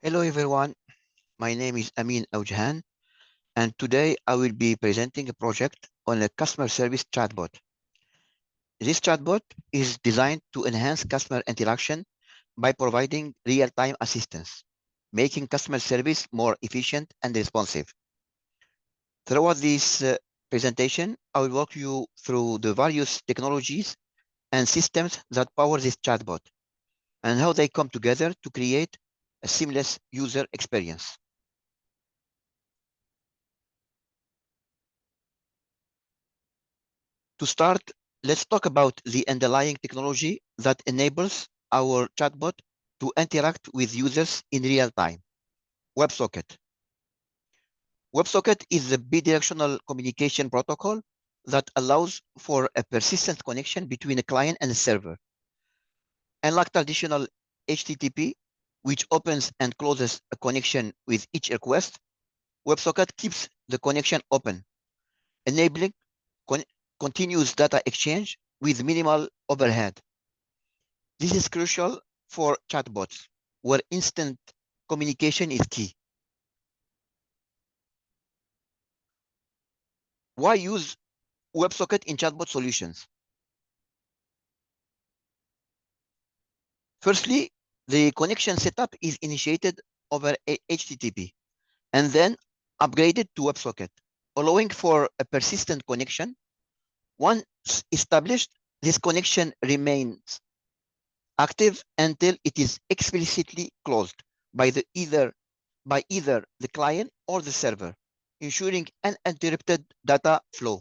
Hello everyone, my name is Amin Aujhan, and today I will be presenting a project on a customer service chatbot. This chatbot is designed to enhance customer interaction by providing real-time assistance, making customer service more efficient and responsive. Throughout this presentation, I will walk you through the various technologies and systems that power this chatbot and how they come together to create a seamless user experience. To start, let's talk about the underlying technology that enables our chatbot to interact with users in real time. WebSocket. WebSocket is a bidirectional communication protocol that allows for a persistent connection between a client and a server. Unlike traditional HTTP, which opens and closes a connection with each request, WebSocket keeps the connection open, enabling con continuous data exchange with minimal overhead. This is crucial for chatbots, where instant communication is key. Why use WebSocket in chatbot solutions? Firstly, the connection setup is initiated over HTTP and then upgraded to WebSocket, allowing for a persistent connection. Once established, this connection remains active until it is explicitly closed by either the client or the server, ensuring uninterrupted data flow.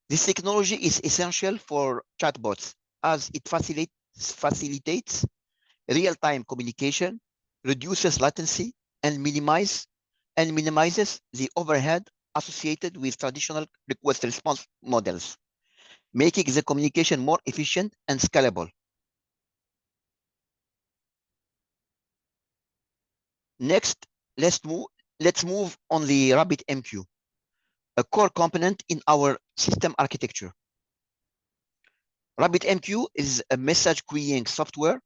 This technology is essential for chatbots as it facilitates real-time communication, reduces latency, and minimizes the overhead associated with traditional request response models, making the communication more efficient and scalable. Next, let's move on the RabbitMQ, a core component in our system architecture. RabbitMQ is a message queuing software,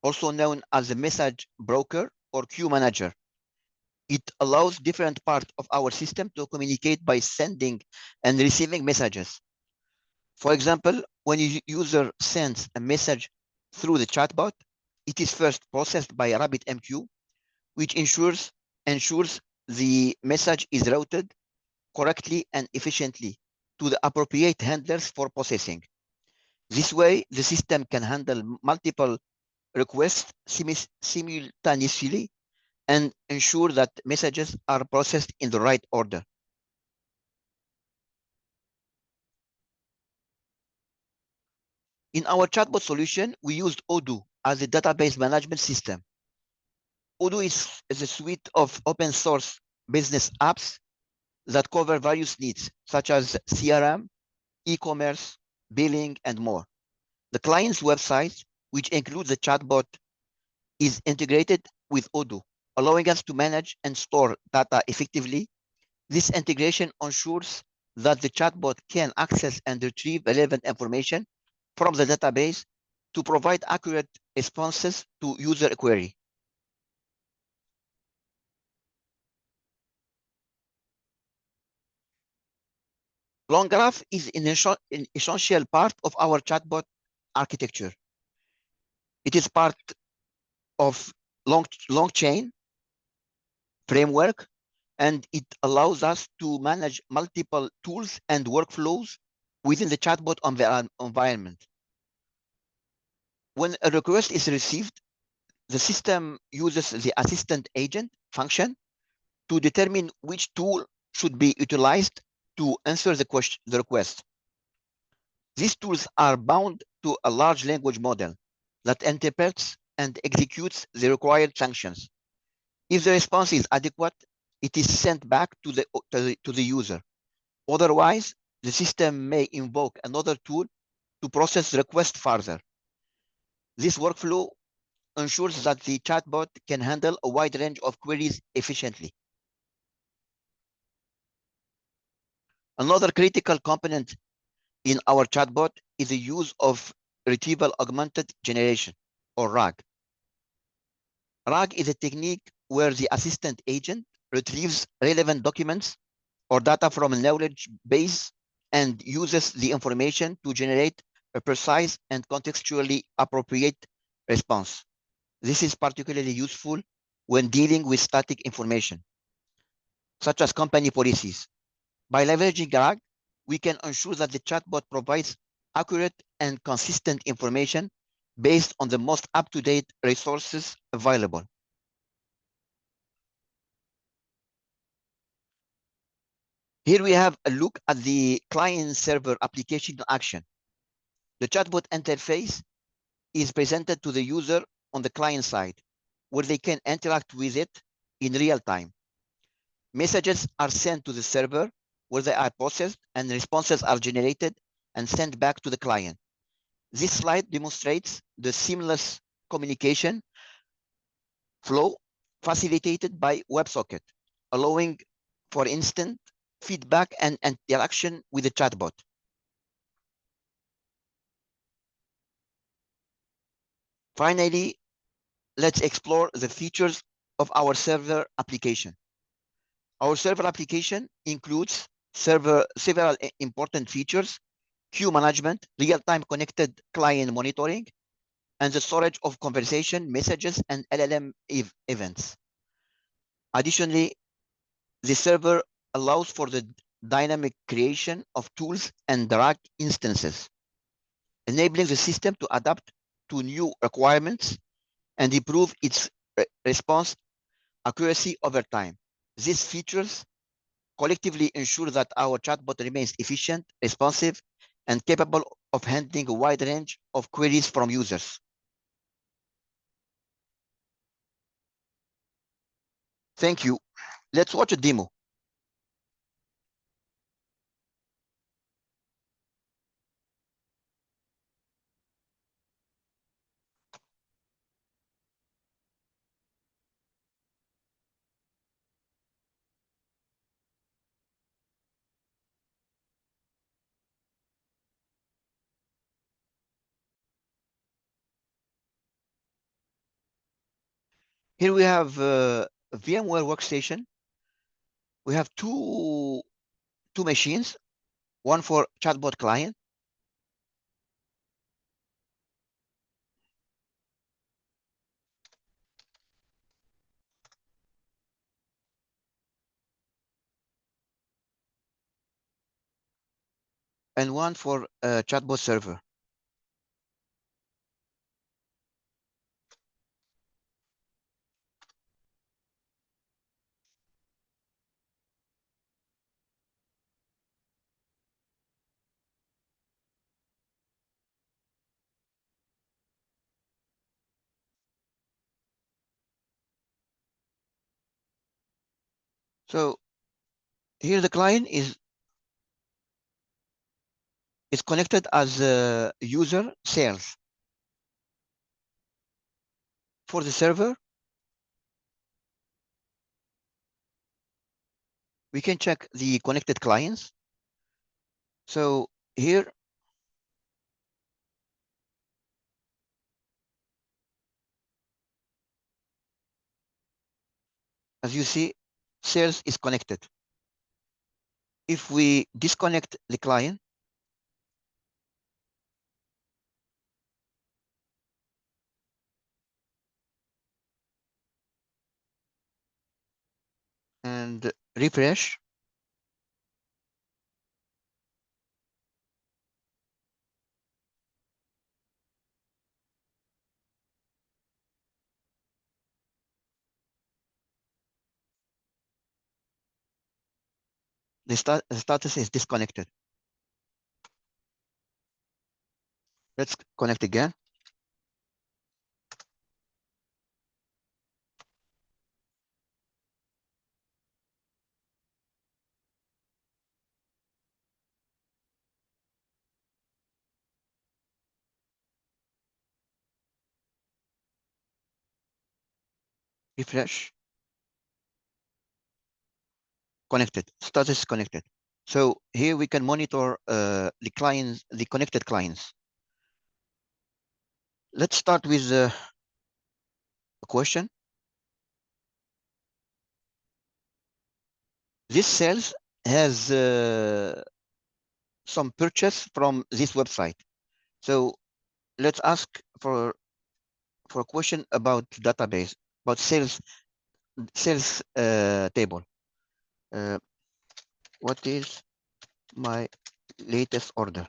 also known as a message broker or queue manager. It allows different parts of our system to communicate by sending and receiving messages. For example, when a user sends a message through the chatbot, it is first processed by RabbitMQ, which ensures the message is routed correctly and efficiently to the appropriate handlers for processing. This way, the system can handle multiple requests simultaneously and ensure that messages are processed in the right order. In our chatbot solution, we used Odoo as a database management system. Odoo is a suite of open source business apps that cover various needs, such as CRM, e-commerce, billing, and more. The client's website, which includes the chatbot, is integrated with Odoo, allowing us to manage and store data effectively. This integration ensures that the chatbot can access and retrieve relevant information from the database to provide accurate responses to user query. LongGraph is an essential part of our chatbot architecture. It is part of long chain framework, and it allows us to manage multiple tools and workflows within the chatbot environment. When a request is received, the system uses the assistant agent function to determine which tool should be utilized to answer the request. These tools are bound to a large language model that interprets and executes the required functions. If the response is adequate, it is sent back to the user. Otherwise, the system may invoke another tool to process the request further. This workflow ensures that the chatbot can handle a wide range of queries efficiently. Another critical component in our chatbot is the use of retrieval augmented generation, or RAG. RAG is a technique where the assistant agent retrieves relevant documents or data from a knowledge base and uses the information to generate a precise and contextually appropriate response. This is particularly useful when dealing with static information, such as company policies. By leveraging RAG, we can ensure that the chatbot provides accurate and consistent information based on the most up-to-date resources available. Here we have a look at the client-server application in action. The chatbot interface is presented to the user on the client side, where they can interact with it in real time. Messages are sent to the server, where they are processed, and responses are generated and sent back to the client. This slide demonstrates the seamless communication flow facilitated by WebSocket, allowing for instant feedback and interaction with the chatbot. Finally, let's explore the features of our server application. Our server application includes several important features: queue management, real-time connected client monitoring, and the storage of conversation, messages, and LLM events. Additionally, the server allows for the dynamic creation of tools and RAG instances, enabling the system to adapt to new requirements and improve its response accuracy over time. These features collectively ensure that our chatbot remains efficient, responsive, and capable of handling a wide range of queries from users. Thank you. Let's watch a demo. Here we have a VMware workstation. We have two machines, one for chatbot client and one for chatbot server. So here the client is connected as a user sales. For the server, we can check the connected clients. So here, as you see, sales is connected. If we disconnect the client, and refresh, the status is disconnected. Let's connect again. Refresh, connected, status is connected. So here we can monitor the clients, the connected clients. Let's start with a question. This sales has some purchase from this website. So let's ask for a question about database, about sales table. Uh, what is my latest order?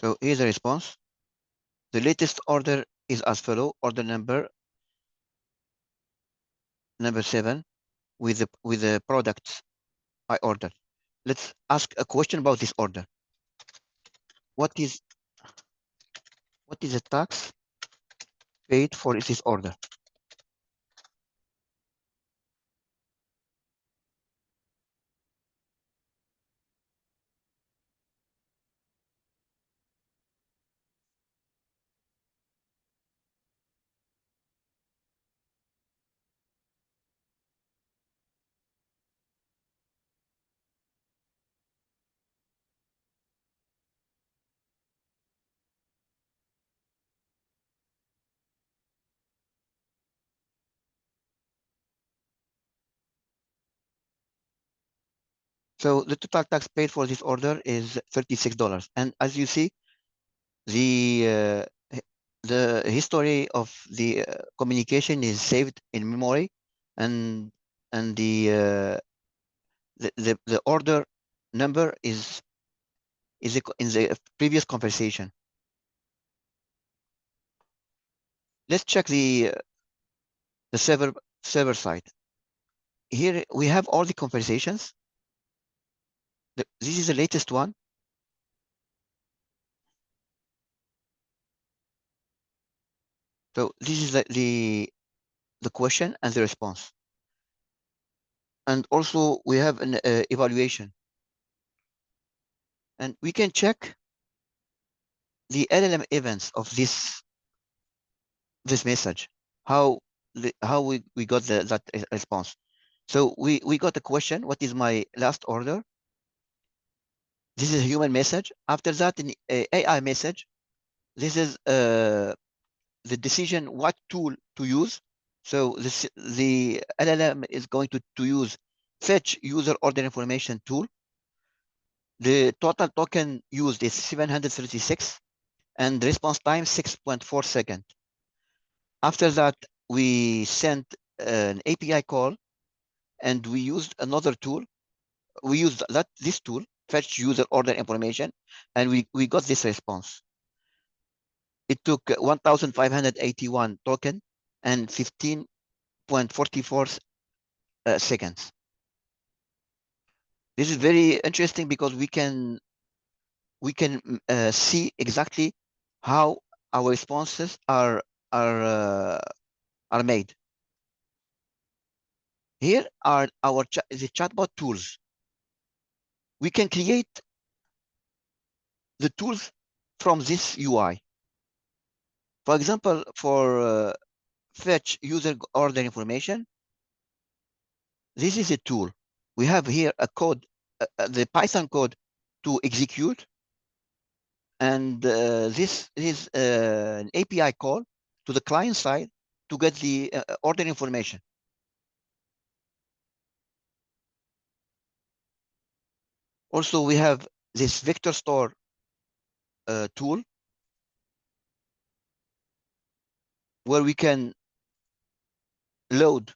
So here's the response. The latest order is as follow. Order number 7 with the products I ordered. Let's ask a question about this order. What is the tax paid for this order? So the total tax paid for this order is $36. And as you see, the the history of the communication is saved in memory, and the order number is in the previous conversation. Let's check the server side. Here we have all the conversations. This is the latest one. So this is the question and the response. And also we have an evaluation. And we can check the LLM events of this message. How we got that response. So we got a question, what is my last order? This is a human message. After that, an AI message. This is the decision what tool to use. So the LLM is going to use fetch user order information tool. The total token used is 736 and response time 6.4 seconds. After that, we sent an API call and we used another tool. We used this tool, fetch user order information, and we got this response. It took 1,581 token and 15.44 seconds. This is very interesting because we can see exactly how our responses are made. Here are the chatbot tools. We can create the tools from this UI. For example, for fetch user order information, this is a tool. We have here a code, the Python code to execute, and this is an API call to the client side to get the order information. Also, we have this vector store tool where we can load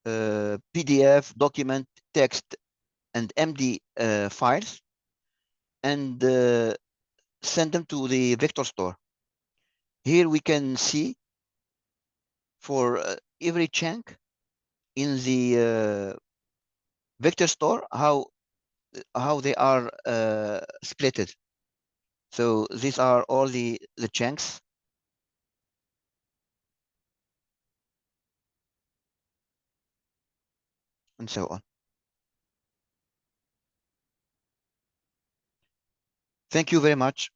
PDF, document, text, and MD files and send them to the vector store. Here we can see for every chunk in the vector store how they are splitted. So these are all the chunks and so on. Thank you very much.